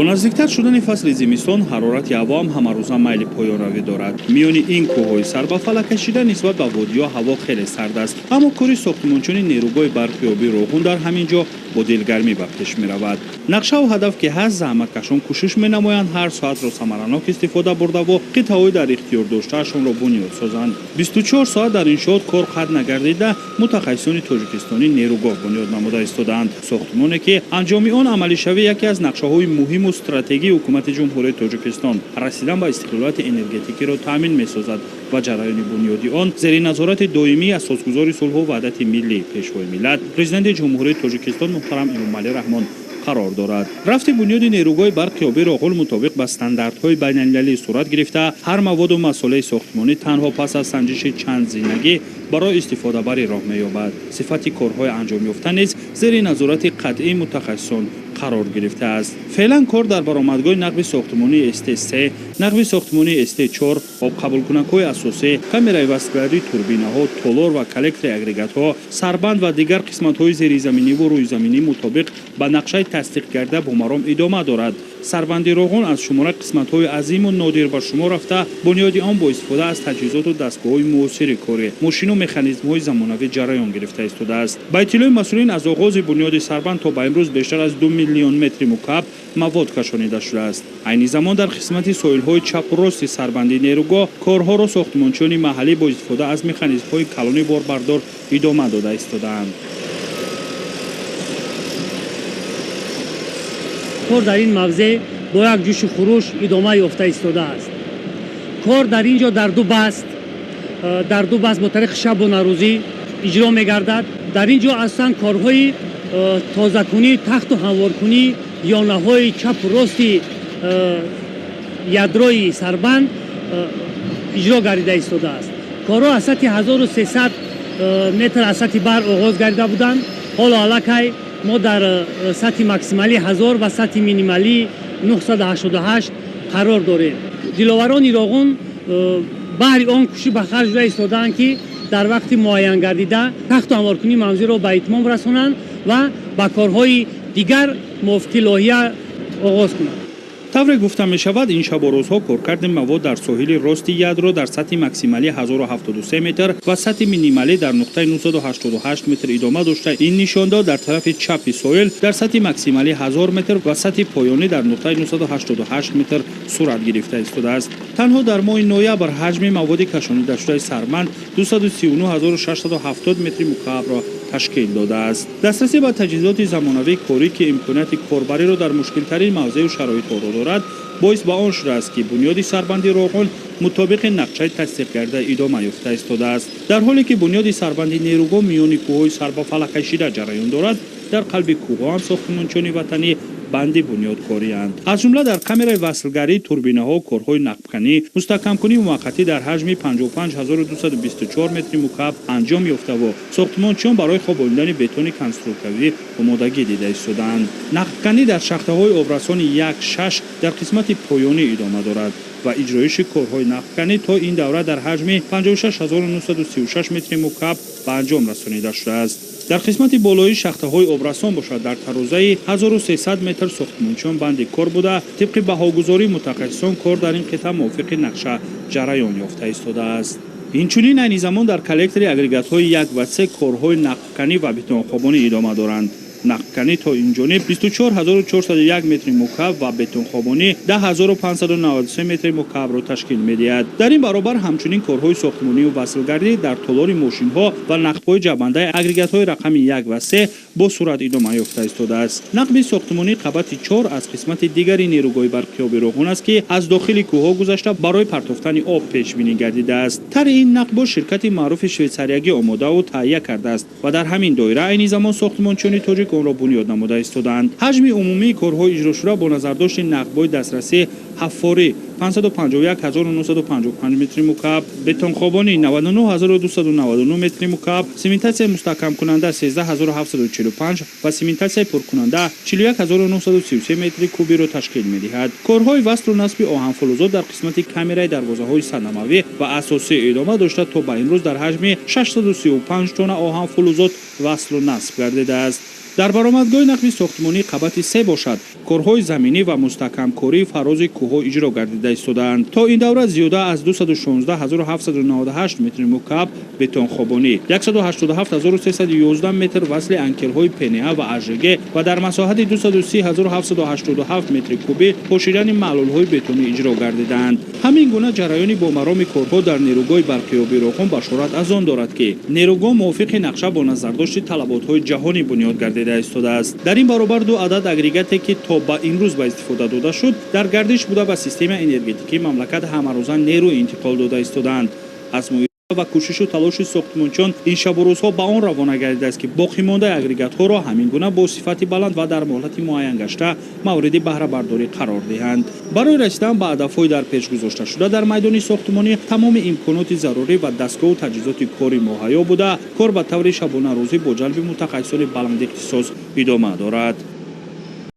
با نزدیکتر شدن فصل زمستان حرارت هوا هم همروزه میل پایان‌روی دارد. میان این کوههای سر به فلک کشیده نسبت به وادی‌ها هوا خیلی سرد است. اما کاری ساختمانچانی نیروگاه برقیابی روغن در همین جا با دلگرمی به پیش می‌رود. نقشه و هدف که هست زحمتکشان کوشش می‌نمایند هر ساعت را ثمرناک استفاده برده و قطعه‌های در اختیار داشته‌شان را بنیاد سازند. 24 ساعت در انشاءات کار قطع نگردیده متخصصان تاجیکستانی نیروگاه بنیاد نموده ایستاده‌اند. ساختمانی که انجام آن عملی شوی یکی از نقشه‌های مهم و استراتژی حکومت جمهوری تاجیکستان رسیدن به استقلالیت انرژتیکی را تامین می‌سازد و جریان بنیادی آن زیر نظارت دائمی اساسگزار صلح و وحدت ملی پیشوای ملت پرزیدنت جمهوری تاجیکستان محترم امام رحمان قرار دارد. رفت بنیاد نیروگاه برقیابی روغن مطابق با استانداردهای بین‌المللی صورت گرفته هر مواد و مسائل ساختمانی تنها پس از سنجش چند زینگی برای استفاده بر راه می‌یابد. صفت کارهای انجام یافته نیز زیر نظارت قطعی متخصصان قرار گرفته است. فعلا کار در برآمدگاه نقب ساختمانی است 3 نقب ساختمانی است 4 آب قبول کننده اساسی کامرای وصلگری توربینه‌ها تولور و کلکتر اگریگات‌ها سربند و دیگر قسمت‌های زیرزمینی و روی زمینی مطابق با نقشه تصدیق کرده به مرام ادامه دارد. سربندی روغن از شماره قسمت‌های عظیم و نادر به شما رفته بنیاد آن با استفاده از تجهیزات و دستگاه‌های معاصر کاری ماشین و مکانیزم‌های زمانوی جریان گرفته است. با اطلاع مسئولین از آغاز بنیاد سربند تا به امروز بیشتر از 2 میلیون متر مکعب مواد کشانیده شده است. عین زمان در قسمت سویل‌های چپ و راست سربندی نیروگاه کارها را ساختمانچیان محلی با استفاده از مکانیزم‌های کلون باربردار ادامه داده ایستاده‌اند. کار در این موضع با یک جوش خروش ادامه یافته ایستاده است. کار در اینجا در دو بست با طریق شب و روزی اجرا می‌گردد. در اینجا اصلا کارهای تازه‌کنی، تخت و هموارکنی یا نهای چپ و راستی یادروی سربند اجرا گردیده ایستاده است. کارها از سطح 1300 متر از سطح بر آغاز گردیده بودند. حالا علاقه ما در سطح ماکسیمالی 1000 و سطح مینیمالی 988 قرار داریم. دلاوران روغن بهر آن کوشش به خرج داده ایستادند که در وقت معین گردیده تخت و هموارکنی موضوع را به اتمام رسانند و با کارهای دیگر موافق لایحه آغاز کنند. طوری گفته می شود این شب و روزها کارکرد مواد در ساحل راست یادرو در سطح ماکسیمالی 1073 متر و سطح مینیمالی در نقطه 988 متر ادامه داشته. این نشان داد در طرف چپ ساحل در سطح ماکسیمالی 1000 متر و سطح پایانی در نقطه 988 متر صورت گرفته است. تنها در ماه نوامبر حجم مواد کشانیده شده سربند 239670 متر مکعب را تشکیل داده است. دسترسی به تجهیزات زمانوی کاری که امکانات کاربری را در مشکل ترین موضع و شرایط دارد باعث به آن شده است که بنیاد سربندی روغن مطابق نقشه تصدیق کرده ادامه یافته ایستاده است. در حالی که بنیاد سربندی نیروگاه میان کوههای سر به فلک کشیده جریان دارد در قلب کوهها هم ساختمانچانی وطنی بندی بنیادکاری اند. از جمله در کامرای وصلگری توربینه‌ها کارهای نقب‌کنی مستحکم‌کنی موقتی در حجم 55224 متر مکعب انجام یافته و ساختمانچیان برای خواباندن بتون کنسترکتیوی آمادگی دیده ایستاده‌اند. نقب‌کنی در شاخته‌های آبرسان 1-6 در قسمت پایانی ادامه دارد و اجرایش کارهای نقب‌کنی تا این دوره در حجم 56936 متر مکعب به انجام رسانیده شده است. در قسمت بالایی شاخته‌های آبرسان باشد در ترازه 1300 متر ساختمانچیان بند کار بوده طبق بهاگذاری متخصصان کار در این قطعه موافق نقشه جریان یافته ایستاده است. اینچنین عین زمان در کلکتر اگریگات‌های 1 و 3 کارهای نقب‌کنی و بتون‌خوابانی ادامه دارند. نقب‌کنی تا این جانب 24401 متر مکعب و بتون خوابانی 10593 متر مکعب را تشکیل می‌دهد. در این برابر همچنین کارهای ساختمانی و وصلگری در تالار ماشین‌ها و نقب‌های جبنده اگریگات‌های رقم 1 و 3 با صورت ادامه یافته ایستاده است. نقب ساختمانی قبط 4 از قسمت دیگری نیروگاه برقیابی روغن است که از داخل کوه‌ها گذشته برای پرتافتن آب پیش بینی گردیده است. طرح این نقب شرکت معروف شویتزاریایی آماده و تهیه کرده است و در همین دایره عین زمان ساختمانچیان تاجیک آن را بنیاد نموده ایستادند. حجم عمومی کارهای اجرا شده با نظرداشت نقب‌های دسترسی احباری 551955 متر مکعب، بتون خوابانی 99299 متر مکعب، سیمنتاسیای مستحکم کننده 13745 و سیمنتاسیای پر کننده 41933 متر کوبی را تشکیل می‌دهد. کارهای وصل و نصب آهن فلزات در قسمت کامرای دروازه‌های صدموی و اساسی ادامه داشته تا به امروز در حجم 635 تن آهن فلزات وصل و نصب گردیده است. дар баромадгоҳи нақди сохтмонӣ қабати 3 бошад. корҳои заминӣ ва мустаҳкамкории фарози кӯҳҳо иҷро гардида истодаанд. то ин давра зиёда аз 216798 метри мукаб бетонхобонӣ, 187311 метр васли анкерҳои ПНА ва АЖГ ва дар масоҳати 230787 метри кубӣ пошидани маълулҳои бетонӣ иҷро гардидаанд. ҳамин гуна ҷараёни бомароми корҳо дар нерӯгоҳи барқиёби Рогун башорат аз он дорад ки нерӯгоҳ мувофиқи нақша бо назардошти талаботҳои ҷаҳонӣ бунёд гардида истодааст. дар ин баробар 2 адад агрегате ки то ба имруз ба истифода дода шуд дар гардиш буда ба системаи энергетикии мамлакат ҳамарӯза нерӯ интиқол дода истодаанд. ва кӯшишу талоши сохтмончиён ин шабу рӯзҳо ба он равона гардидааст ки боқимондаи агрегатҳоро ҳамин гуна бо сифати баланд ва дар моҳлати муайян гашта мавриди баҳрабардорӣ қарор диҳанд. барои расидан ба ҳадафҳои дар пеш гузошташуда дар майдони сохтмонӣ тамоми имконоти зарурӣ ва дастгоҳу таҷҳизоти кори муҳайё буда, кор ба таври шабонарӯзӣ бо ҷалби мутахассисони баландихтисос идома дорад.